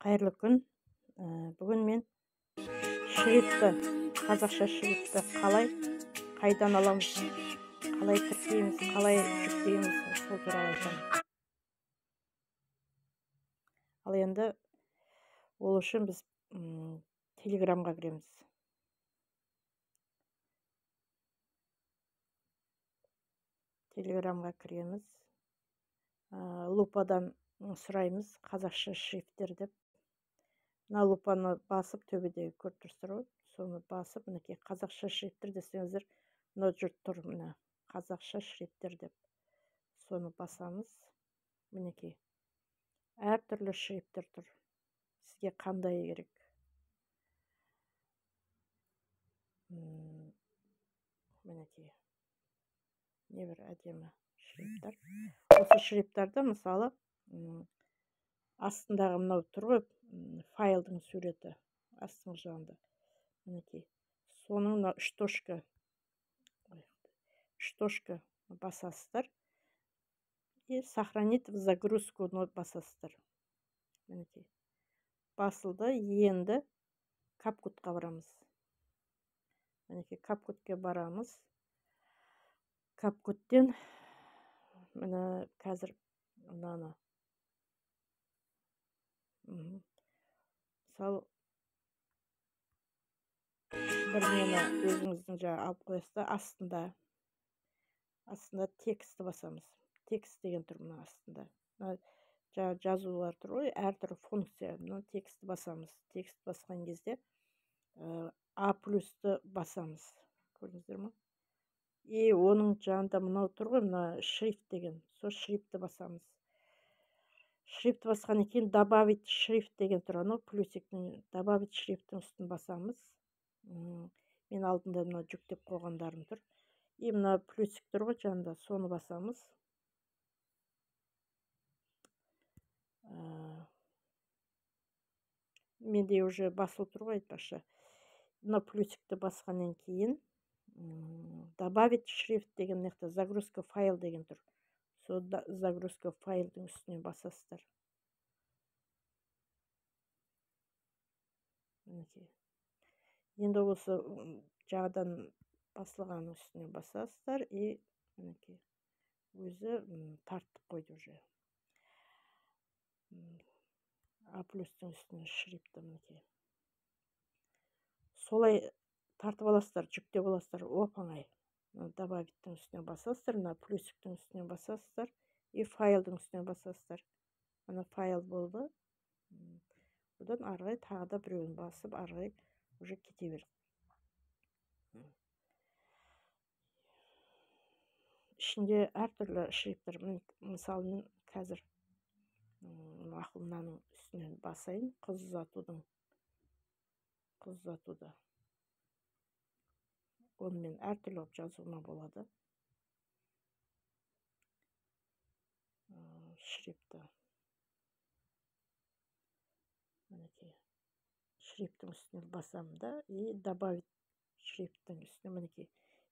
Қайырлы күн. Бүгін мен шрифті, қазақша шрифті қайдан аламыз, қалай тіркейміз, қалай жүктейміз, сол туралы айтамын. Ал енді ол үшін біз телеграмға кіреміз. Телеграмға кіреміз. Лупадан сұраймыз қазақша шрифттер деп. Мына лупаны басып, төбедегі көріп тұрсыздар ғой, соны басып, мінекей қазақша шрифттер десеңіздер, мына жүр тұр, мына қазақша шрифттер деп. Соны басамыз. Мінекей әртүрлі шрифттер тұр. Сізге қандай керек? Мінекей небір әдемі шрифттер. Осы шрифттарды мысалы астындағы мынау тұр ғой, файлдың суреті астыңғы жағында. Мінекей соның мына үш точка басасыздар и сохранить в загрузку басасыздар. Мінекей басылды. Енді CapCut'қа барамыз. Мінекей CapCut'ке барамыз. CapCut'тен міне қазір мынаны мысалы бір нені өзіңіздің жаңа алып қоясыздар, астында текстті басамыз. Текст деген тұр мына астында. Жаңа жазулар тұр ғой, әртүрлі функция. Мына текстті басамыз. Текст басқан кезде A+-ті басамыз. Көрдіңіздер ме? И оның жанында мынау тұр ғой, мына шрифт деген. Сол шрифтті басамыз. Шрифт басқан екен, добавить шрифт деген тұр. Анау плюсиктің добавить шрифттің үстін басамыз. Мен алдында мына жүктеп қойғандарым тұр. И мына плюсик тұр ғой жанында, соны басамыз. Менде уже басылып тұр ғой, айтпақшы. Мына плюсикті басқаннан кейін добавить шрифт деген мықты загрузка файл деген тұр. Сол загрузка файлдың үстіне басасыздар. Енді осы жағадан басылған үстіне басасыздар и өзі тартып қойды уже. A+-тің үстіне шрифті мінекей. Солай тартып аласыздар, жүктеп аласыздар, оп-оңай. Добавиттің үстіне басасыздар, мына плюсиктің үстіне басасыздар и файлдың үстіне басасыздар. Ана файл болды. Одан арғай тағы да біреуін басып, арғай уже кете берді. Ішінде әртүрлі шрифттер. Мысалы, мен қазір мынаның үстінен басайын. Қыз ұзатуды. Оны мен әртүрлі жазуыма болады. Шрифті. Мінекей. Шрифттің үстіне басамын да, и добавить шрифттің үстіне мінекей.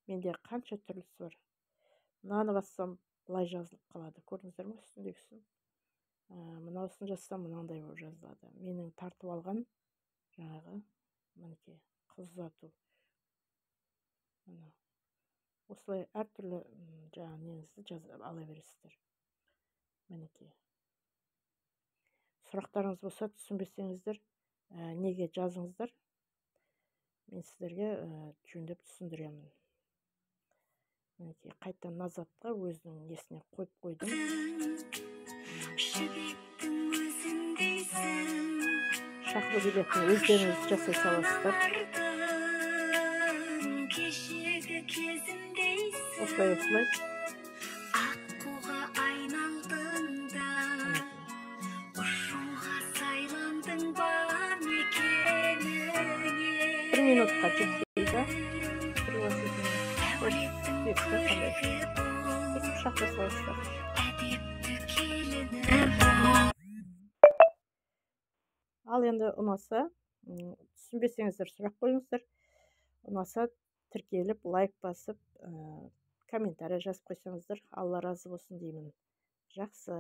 Менде қанша түрлісі бар. Мынаны бассам, былай жазылып қалады. Көрдіңіздер ме үстіндегісін? Мынаусын жазсам, мынандай болып жазылады. Менің тартып алған жаңағы мінекей қыз ұзату. Осылай әртүрлі жаңағы неңізді жазып ала бересіздер. Мінекей. Сұрақтарыңыз болса, түсінбесеңіздер, неге жазыңыздар? Мен сіздерге жөндеп түсіндіремін. Мінекей, қайттан назатқа өзінің несіне қойып қойдым. Шақыру билетін өздеріңіз жасай саласыздар. Осылай. Бір минутқа жүктейді. Шақыру саласыздар. Ал енді ұнаса, түсінбесеңіздер сұрақ қойыңыздар. Ұнаса, тіркеліп, лайк басып, комментарий жазып қойсаңыздар. Алла разы болсын деймін. Жақсы.